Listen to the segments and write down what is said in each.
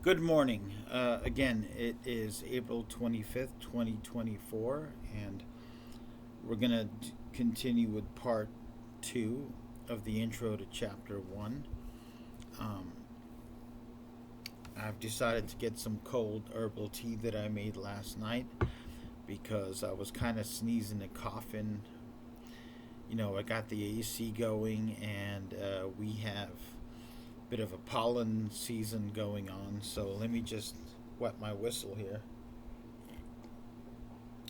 Good morning. Again, it is April 25th, 2024, and we're going to continue with part two of the intro to chapter one. Um, I've decided to get some cold herbal tea that I made last night because I was kind of sneezing and coughing. I got the AC going, and we have a bit of a pollen season going on, so let me just wet my whistle here.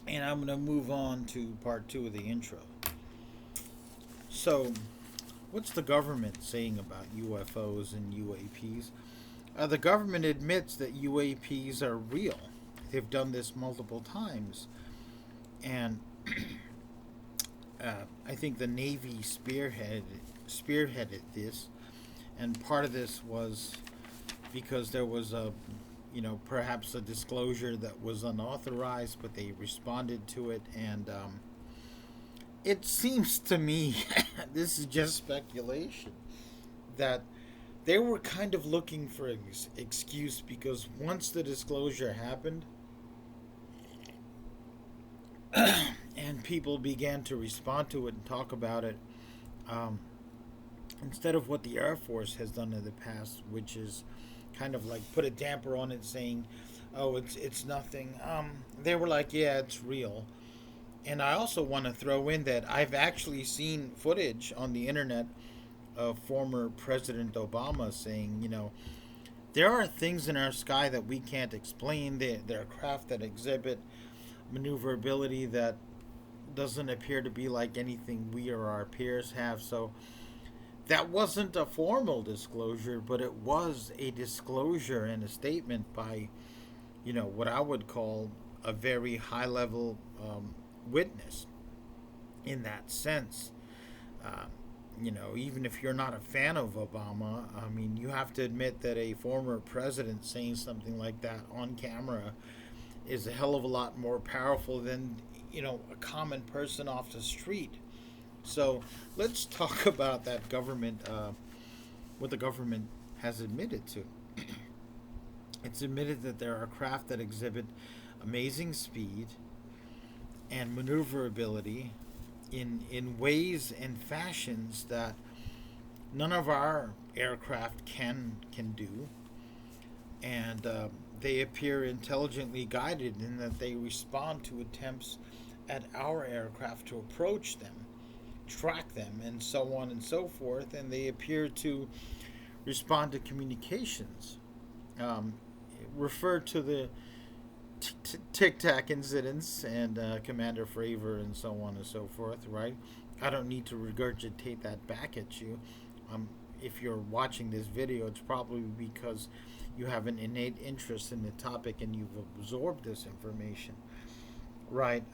And I'm going to move on to part two of the intro. So, what's the government saying about UFOs and UAPs? The government admits that UAPs are real. They've done this multiple times. And I think the Navy spearheaded this. And part of this was because there was perhaps a disclosure that was unauthorized, but they responded to it. And it seems to me, this is just speculation, that they were kind of looking for an excuse because once the disclosure happened and people began to respond to it and talk about it, um, instead of what the Air Force has done in the past, which is kind of like put a damper on it saying, oh, it's nothing, they were like, yeah, it's real. And I also want to throw in that I've actually seen footage on the internet of former President Obama saying, there are things in our sky that we can't explain. There are craft that exhibit maneuverability that doesn't appear to be like anything we or our peers have. So that wasn't a formal disclosure, but it was a disclosure and a statement by, what I would call a very high level witness in that sense. Uh, Even if you're not a fan of Obama, I mean, you have to admit that a former president saying something like that on camera is a hell of a lot more powerful than, a common person off the street. So let's talk about that government, what the government has admitted to. It's admitted that there are craft that exhibit amazing speed and maneuverability in ways and fashions that none of our aircraft can do, and they appear intelligently guided in that they respond to attempts at our aircraft to approach them, track them, and so on and so forth, and they appear to respond to communications. Um, Refer to the Tic Tac incidents and Commander Fravor and so on and so forth, right? I don't need to regurgitate that back at you. If you're watching this video, it's probably because you have an innate interest in the topic and you've absorbed this information, right?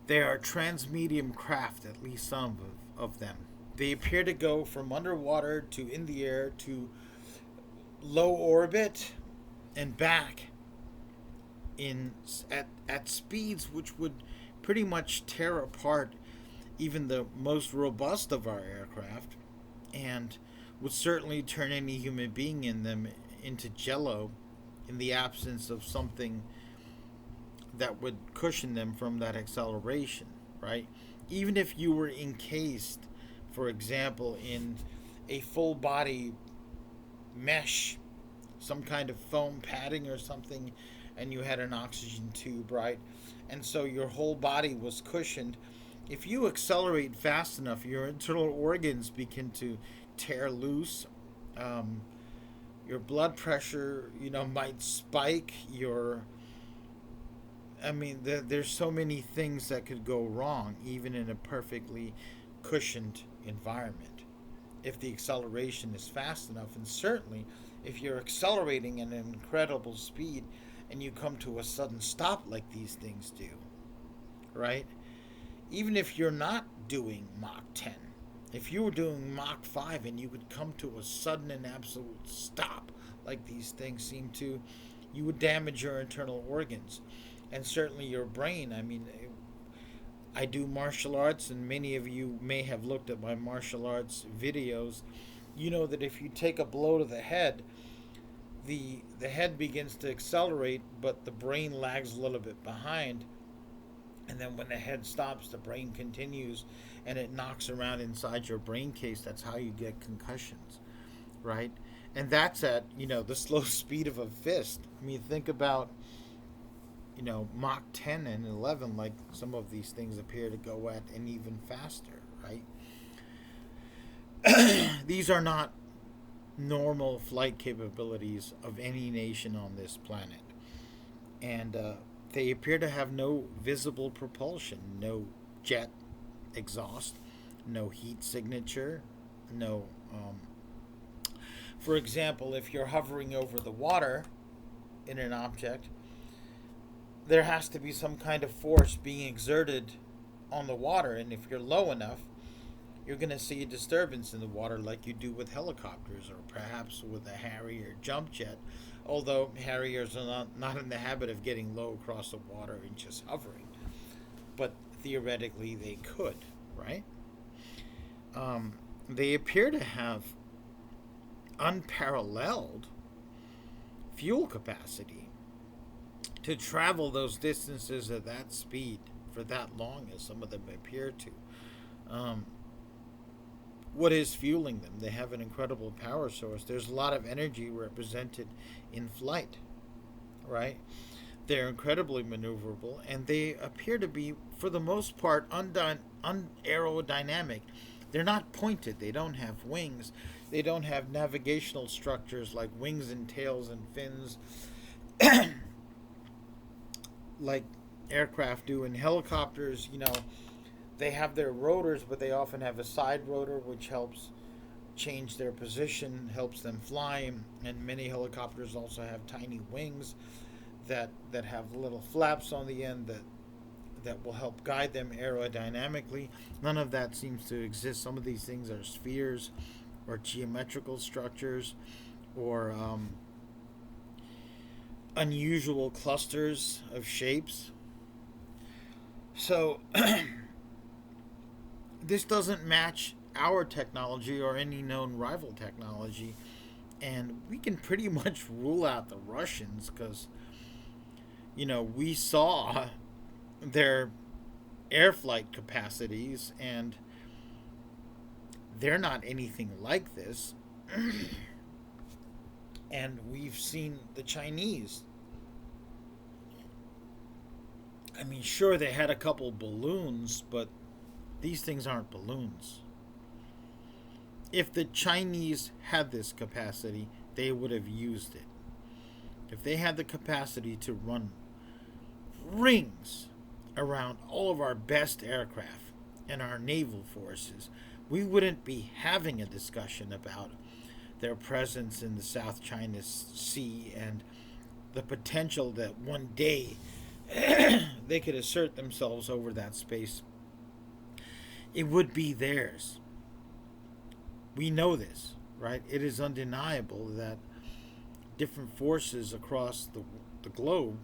They are transmedium craft, at least some of them. They appear to go from underwater to in the air to low orbit and back in at speeds which would pretty much tear apart even the most robust of our aircraft, and would certainly turn any human being in them into jello in the absence of something that would cushion them from that acceleration, right? Even if you were encased, for example, in a full body mesh, some kind of foam padding or something, and you had an oxygen tube, right? And so your whole body was cushioned. If you accelerate fast enough, your internal organs begin to tear loose. Um, your blood pressure, might spike. There's so many things that could go wrong, even in a perfectly cushioned environment, if the acceleration is fast enough. And certainly, if you're accelerating at an incredible speed and you come to a sudden stop like these things do, right? Even if you're not doing Mach 10, if you were doing Mach 5 and you would come to a sudden and absolute stop like these things seem to, you would damage your internal organs and certainly your brain. I mean, I do martial arts, and many of you may have looked at my martial arts videos. You know that if you take a blow to the head, the head begins to accelerate, but the brain lags a little bit behind. And then when the head stops, the brain continues, and it knocks around inside your brain case. That's how you get concussions, right? And that's at the slow speed of a fist. I mean, think about Mach 10 and 11, like some of these things appear to go at, and even faster, right? These are not normal flight capabilities of any nation on this planet. And they appear to have no visible propulsion, no jet exhaust, no heat signature, no. For example, if you're hovering over the water in an object, there has to be some kind of force being exerted on the water, and if you're low enough, you're going to see a disturbance in the water like you do with helicopters or perhaps with a Harrier jump jet, although Harriers are not in the habit of getting low across the water and just hovering. But theoretically, they could, right? They appear to have unparalleled fuel capacity to travel those distances at that speed for that long, as some of them appear to. What is fueling them? They have an incredible power source. There's a lot of energy represented in flight, right? They're incredibly maneuverable, and they appear to be, for the most part, unaerodynamic. They're not pointed. They don't have wings. They don't have navigational structures like wings and tails and fins, like aircraft do. And helicopters, they have their rotors, but they often have a side rotor, which helps change their position, helps them fly. And many helicopters also have tiny wings that have little flaps on the end that will help guide them aerodynamically. None of that seems to exist. Some of these things are spheres or geometrical structures or unusual clusters of shapes. So this doesn't match our technology or any known rival technology, and we can pretty much rule out the Russians because we saw their air flight capacities, and they're not anything like this. And we've seen the Chinese. I mean, sure, they had a couple balloons, but these things aren't balloons. If the Chinese had this capacity, they would have used it. If they had the capacity to run rings around all of our best aircraft and our naval forces, we wouldn't be having a discussion about their presence in the South China Sea and the potential that one day they could assert themselves over that space. It would be theirs. We know this, right? It is undeniable that different forces across the globe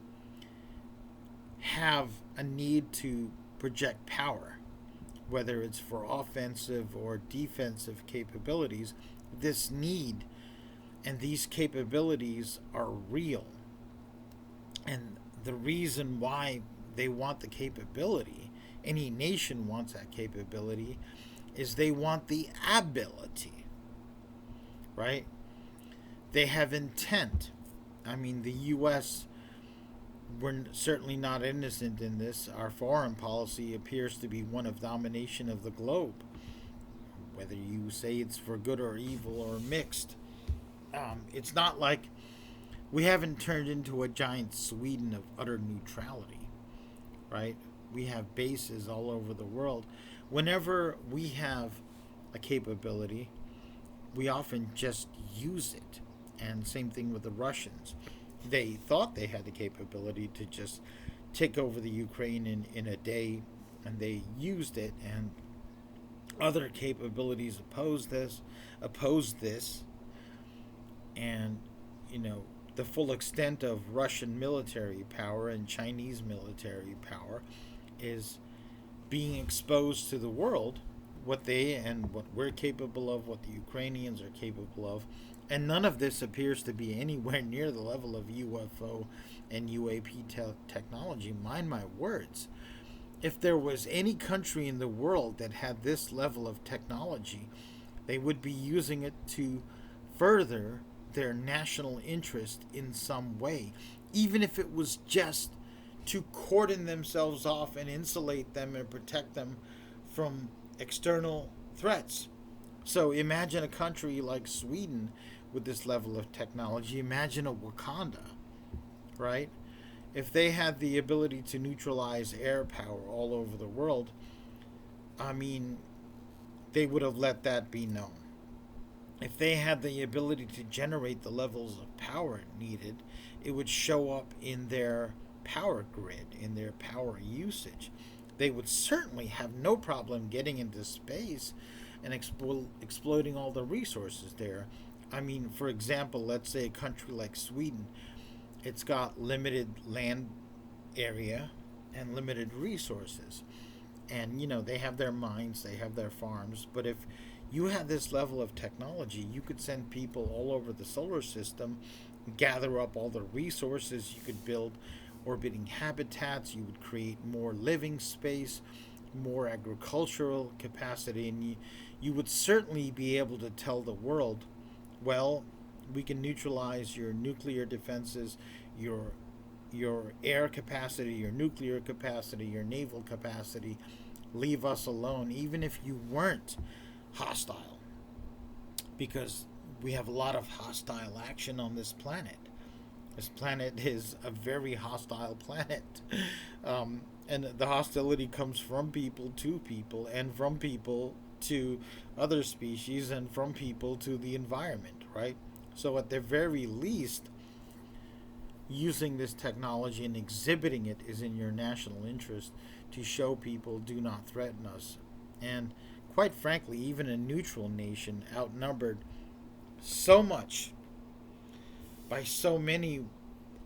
have a need to project power, whether it's for offensive or defensive capabilities. This need and these capabilities are real. And the reason why they want the capability, any nation wants that capability, is they want the ability, right? They have intent. I mean, the U.S., we're certainly not innocent in this. Our foreign policy appears to be one of domination of the globe, whether you say it's for good or evil or mixed. It's not like we haven't turned into a giant Sweden of utter neutrality, right? We have bases all over the world. Whenever we have a capability, we often just use it. And same thing with the Russians. They thought they had the capability to just take over the Ukraine in a day, and they used it. And other capabilities opposed this, and the full extent of Russian military power and Chinese military power is being exposed to the world. What they and what we're capable of, what the Ukrainians are capable of, And none of this appears to be anywhere near the level of UFO and UAP technology. Mind my words. If there was any country in the world that had this level of technology, they would be using it to further their national interest in some way, even if it was just to cordon themselves off and insulate them and protect them from external threats. So imagine a country like Sweden with this level of technology. Imagine a Wakanda, right? If they had the ability to neutralize air power all over the world, I mean, they would have let that be known. If they had the ability to generate the levels of power needed, it would show up in their power grid, in their power usage. They would certainly have no problem getting into space and exploiting all the resources there. I mean, for example, let's say a country like Sweden, it's got limited land area and limited resources. And, they have their mines, they have their farms. But if you had this level of technology, you could send people all over the solar system, gather up all the resources, you could build orbiting habitats, you would create more living space, more agricultural capacity, and you would certainly be able to tell the world, well, we can neutralize your nuclear defenses, your air capacity, your nuclear capacity, your naval capacity. Leave us alone, even if you weren't hostile, because we have a lot of hostile action on this planet. This planet is a very hostile planet. And the hostility comes from people to people, and from people to other species, and from people to the environment, right? So, at the very least, using this technology and exhibiting it is in your national interest to show people do not threaten us. And quite frankly, even a neutral nation outnumbered so much by so many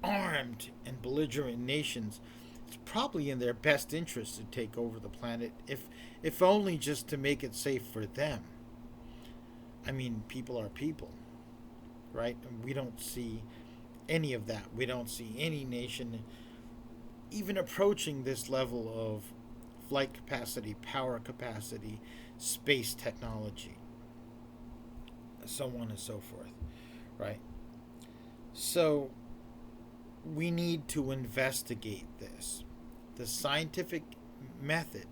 armed and belligerent nations, it's probably in their best interest to take over the planet, if only just to make it safe for them. I mean, people are people, right? And we don't see any of that. We don't see any nation even approaching this level of flight capacity, power capacity, space technology, so on and so forth, right? So we need to investigate this. The scientific method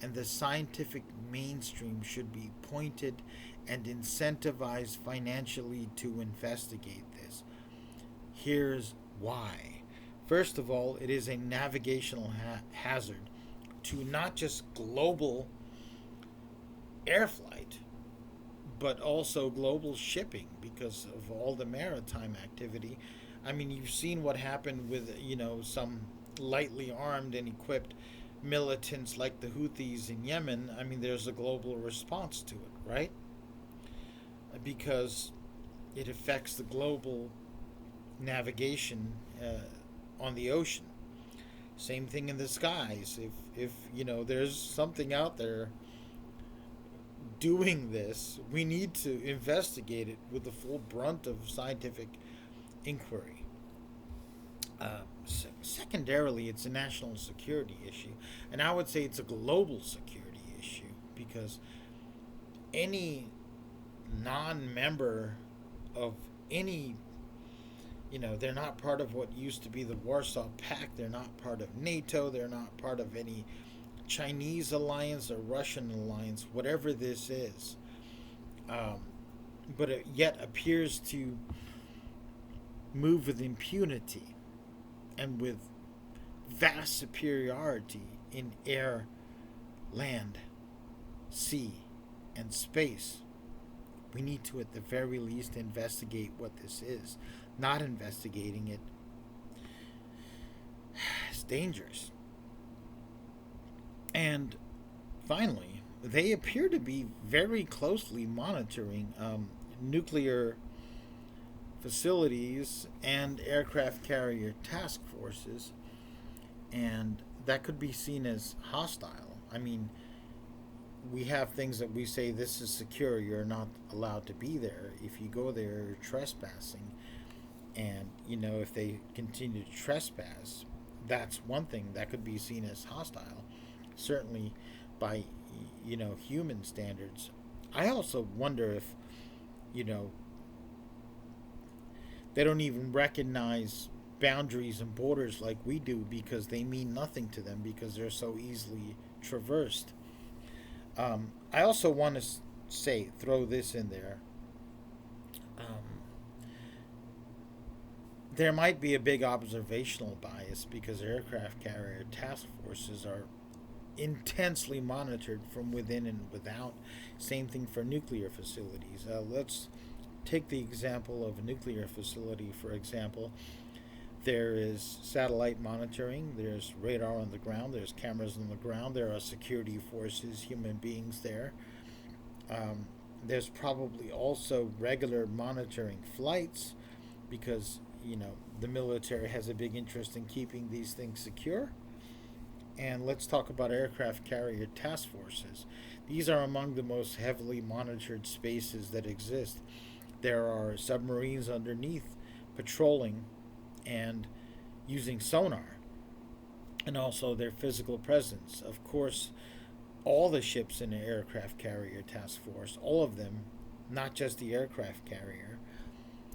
and the scientific mainstream should be pointed and incentivized financially to investigate this. Here's why. First of all, it is a navigational hazard to not just global air flight, but also global shipping because of all the maritime activity. I mean, you've seen what happened with, some lightly armed and equipped militants like the Houthis in Yemen. I mean, there's a global response to it, right? Because it affects the global navigation on the ocean. Same thing in the skies. If there's something out there doing this, we need to investigate it with the full brunt of scientific inquiry. Secondarily, it's a national security issue, and I would say it's a global security issue because any non-member of any, they're not part of what used to be the Warsaw Pact. They're not part of NATO. They're not part of any Chinese alliance or Russian alliance, whatever this is. But it yet appears to move with impunity and with vast superiority in air, land, sea, and space. We need to, at the very least, investigate what this is. Not investigating it is dangerous. And finally, they appear to be very closely monitoring nuclear facilities and aircraft carrier task forces, and that could be seen as hostile. I mean, we have things that we say this is secure. You're not allowed to be there. If you go there, you're trespassing. And if they continue to trespass, that's one thing that could be seen as hostile, certainly by human standards. I also wonder if you know they don't even recognize boundaries and borders like we do because they mean nothing to them because they're so easily traversed. I also want to say, throw this in there. Um, there might be a big observational bias because aircraft carrier task forces are intensely monitored from within and without. Same thing for nuclear facilities. Let's take the example of a nuclear facility, for example. There is satellite monitoring, there's radar on the ground, there's cameras on the ground, there are security forces, human beings there. Um, there's probably also regular monitoring flights because, the military has a big interest in keeping these things secure. And let's talk about aircraft carrier task forces. These are among the most heavily monitored spaces that exist. There are submarines underneath patrolling and using sonar, and also their physical presence. Of course, all the ships in the aircraft carrier task force, all of them, not just the aircraft carrier,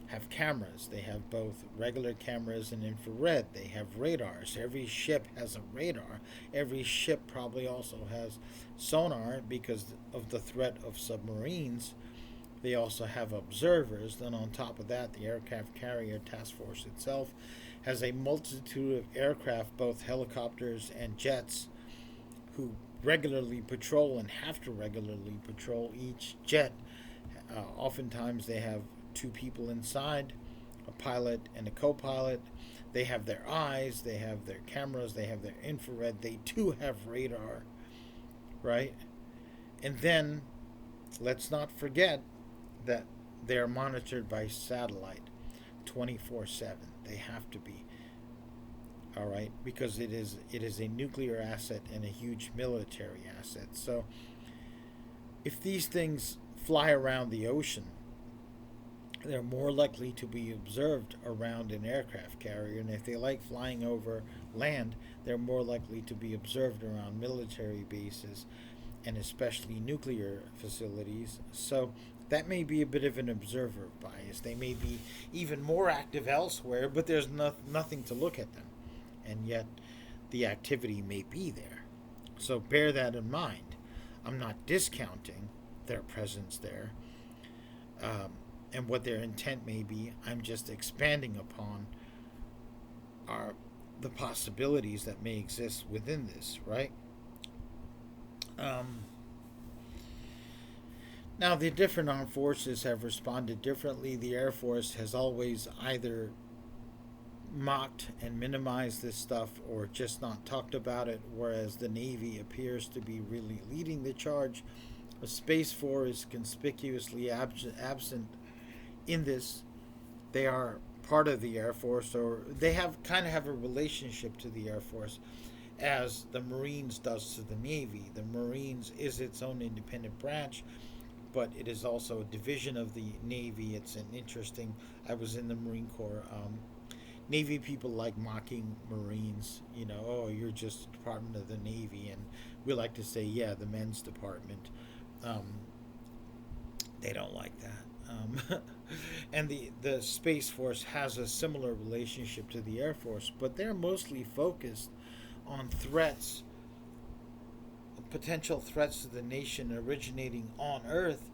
have cameras. They have both regular cameras and infrared. They have radars. Every ship has a radar. Every ship probably also has sonar because of the threat of submarines. They also have observers. Then, on top of that, the aircraft carrier task force itself has a multitude of aircraft, both helicopters and jets, who regularly patrol and have to regularly patrol each jet. Oftentimes, they have two people inside, a pilot and a co pilot. They have their eyes, they have their cameras, they have their infrared. They too have radar, right? And then, let's not forget that they are monitored by satellite 24/7. They have to be. All right, because it is a nuclear asset and a huge military asset. So if these things fly around the ocean, they're more likely to be observed around an aircraft carrier, and if they like flying over land, they're more likely to be observed around military bases and especially nuclear facilities. So that may be a bit of an observer bias. They may be even more active elsewhere, but there's nothing to look at them. And yet the activity may be there. So bear that in mind. I'm not discounting their presence there and what their intent may be. I'm just expanding upon our the possibilities that may exist within this, right? Um, Now, the different armed forces have responded differently. The Air Force has always either mocked and minimized this stuff or just not talked about it, whereas the Navy appears to be really leading the charge. The Space Force is conspicuously absent in this. They are part of the Air Force, or they have kind of have a relationship to the Air Force as the Marines does to the Navy. The Marines is its own independent branch, but it is also a division of the Navy. It's an interesting. I was in the Marine Corps. Navy people like mocking Marines. Oh, you're just a department of the Navy, and we like to say, yeah, the men's department. Um, they don't like that. And the Space Force has a similar relationship to the Air Force, but they're mostly focused on threats, potential threats to the nation originating on Earth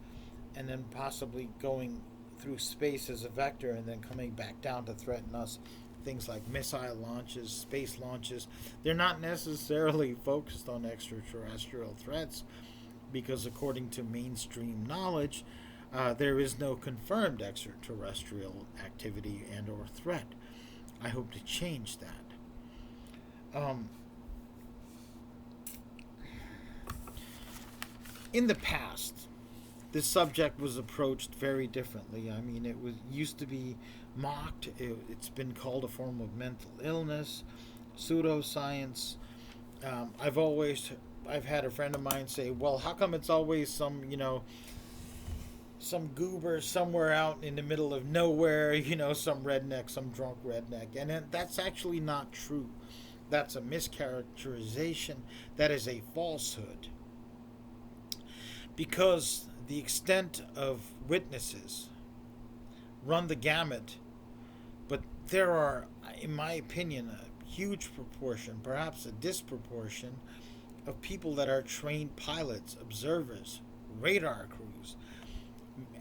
and then possibly going through space as a vector and then coming back down to threaten us. Things like missile launches, space launches. They're not necessarily focused on extraterrestrial threats because, according to mainstream knowledge, there is no confirmed extraterrestrial activity and or threat. I hope to change that. In the past, this subject was approached very differently. I mean, it was used to be mocked. It's been called a form of mental illness, pseudoscience. I've always I've had a friend of mine say, well, how come it's always some goober somewhere out in the middle of nowhere, some redneck, some drunk redneck. And that's actually not true. That's a mischaracterization. That is a falsehood. Because the extent of witnesses run the gamut, but there are, in my opinion, a huge proportion, perhaps a disproportion, of people that are trained pilots, observers, radar crews,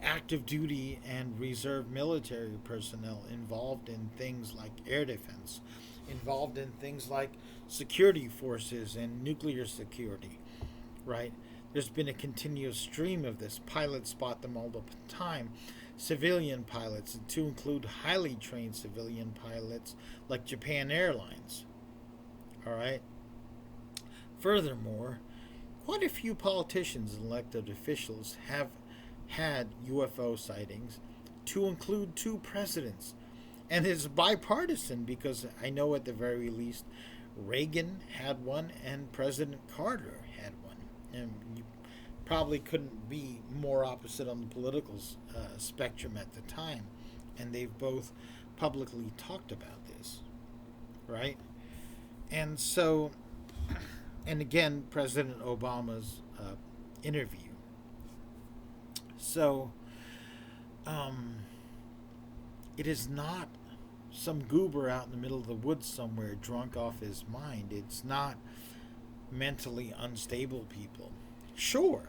active duty and reserve military personnel involved in things like air defense, involved in things like security forces and nuclear security, right? There's been a continuous stream of this. Pilots spot them all the time. Civilian pilots, to include highly trained civilian pilots like Japan Airlines, all right? Furthermore, quite a few politicians and elected officials have had UFO sightings, to include two presidents. And it's bipartisan because I know at the very least Reagan had one and President Carter had one. And you probably couldn't be more opposite on the political spectrum at the time. And they've both publicly talked about this, right? And so, and again, President Obama's interview. So, it is not some goober out in the middle of the woods somewhere drunk off his mind. It's not mentally unstable people. Sure,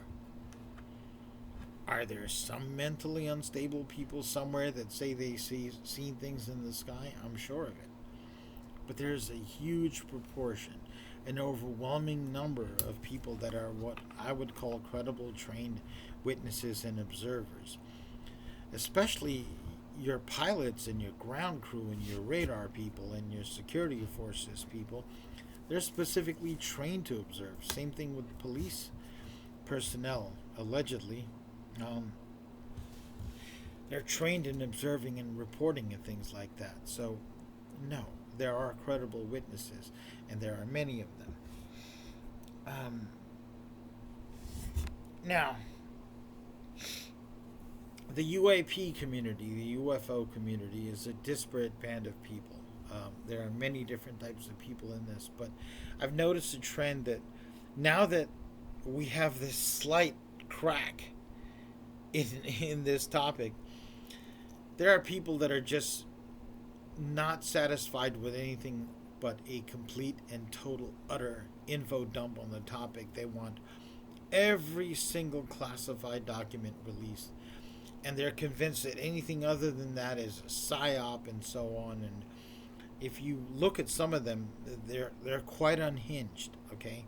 are there some mentally unstable people somewhere that say they seen things in the sky? I'm sure of it. But there's a huge proportion, an overwhelming number of people that are what I would call credible, trained witnesses and observers. Especially your pilots and your ground crew and your radar people and your security forces people. They're specifically trained to observe. Same thing with police personnel, allegedly. They're trained in observing and reporting and things like that. So, no, there are credible witnesses, and there are many of them. Now, the UAP community, the UFO community, is a disparate band of people. There are many different types of people in this, but I've noticed a trend that now that we have this slight crack in this topic, there are people that are just not satisfied with anything but a complete and total utter info dump on the topic. They want every single classified document released, and they're convinced that anything other than that is a psyop and so on. And if you look at some of them, they're quite unhinged. Okay,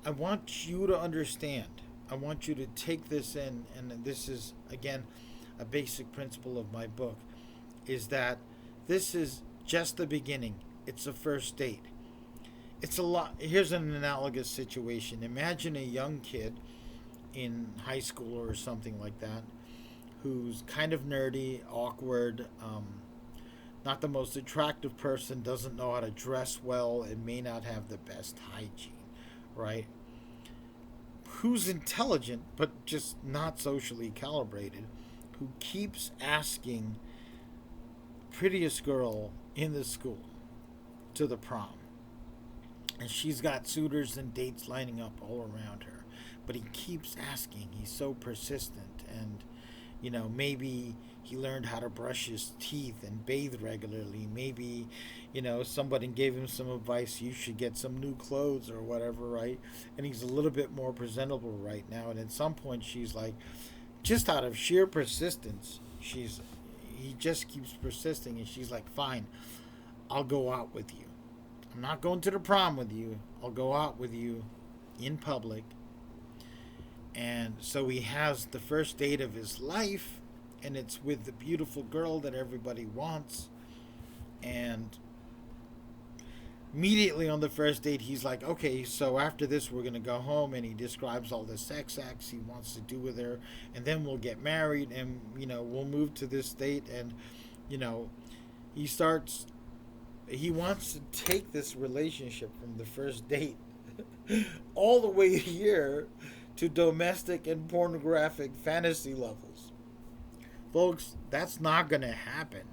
I want you to understand. I want you to take this in, and this is again a basic principle of my book, is that this is just the beginning. It's a first date. It's a lot. Here's an analogous situation. Imagine a young kid in high school or something like that, who's kind of nerdy, awkward, not the most attractive person, doesn't know how to dress well, and may not have the best hygiene, right? Who's intelligent but just not socially calibrated, who keeps asking prettiest girl in the school to the prom. And she's got suitors and dates lining up all around her. But he keeps asking. He's so persistent. And, maybe he learned how to brush his teeth and bathe regularly. Maybe, somebody gave him some advice. You should get some new clothes or whatever, right? And he's a little bit more presentable right now. And at some point, she's like, just out of sheer persistence, he just keeps persisting. And she's like, fine, I'll go out with you. I'm not going to the prom with you. I'll go out with you in public. And so he has the first date of his life, and it's with the beautiful girl that everybody wants. And immediately on the first date, he's like, okay, so after this, we're going to go home. And he describes all the sex acts he wants to do with her. And then we'll get married, and, we'll move to this state. And, he wants to take this relationship from the first date all the way here to domestic and pornographic fantasy levels. Folks, that's not going to happen.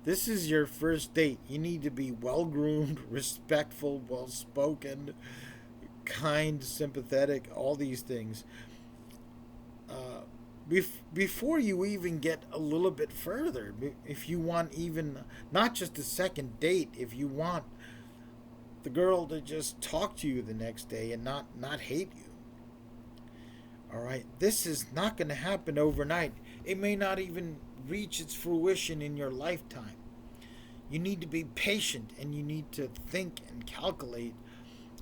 This is your first date. You need to be well groomed, respectful, well spoken, kind, sympathetic, all these things. Before you even get a little bit further, if you want even not just a second date, if you want the girl to just talk to you the next day and not hate you. All right, this is not going to happen overnight. It may not even reach its fruition in your lifetime. You need to be patient, and you need to think and calculate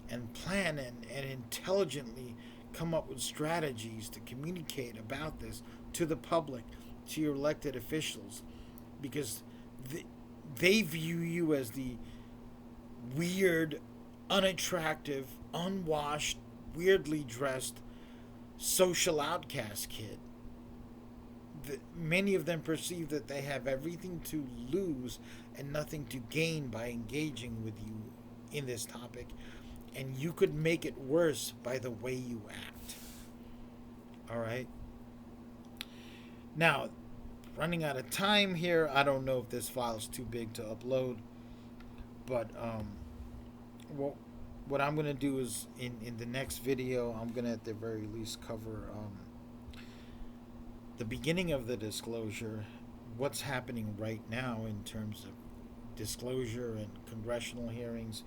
and plan and intelligently come up with strategies to communicate about this to the public, to your elected officials, because they view you as the weird, unattractive, unwashed, weirdly dressed social outcast kid. Many of them perceive that they have everything to lose and nothing to gain by engaging with you in this topic, and you could make it worse by the way you act. All right. Now, running out of time here. I don't know if this file is too big to upload, but well, what I'm gonna do is in the next video, I'm gonna at the very least cover the beginning of the disclosure, what's happening right now in terms of disclosure and congressional hearings.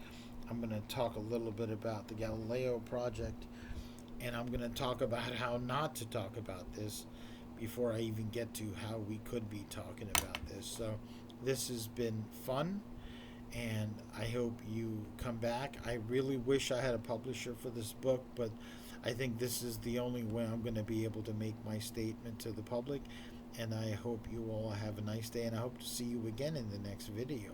I'm going to talk a little bit about the Galileo project, and I'm going to talk about how not to talk about this before I even get to how we could be talking about this. So this has been fun, and I hope you come back. I really wish I had a publisher for this book, but I think this is the only way I'm going to be able to make my statement to the public. And I hope you all have a nice day, and I hope to see you again in the next video.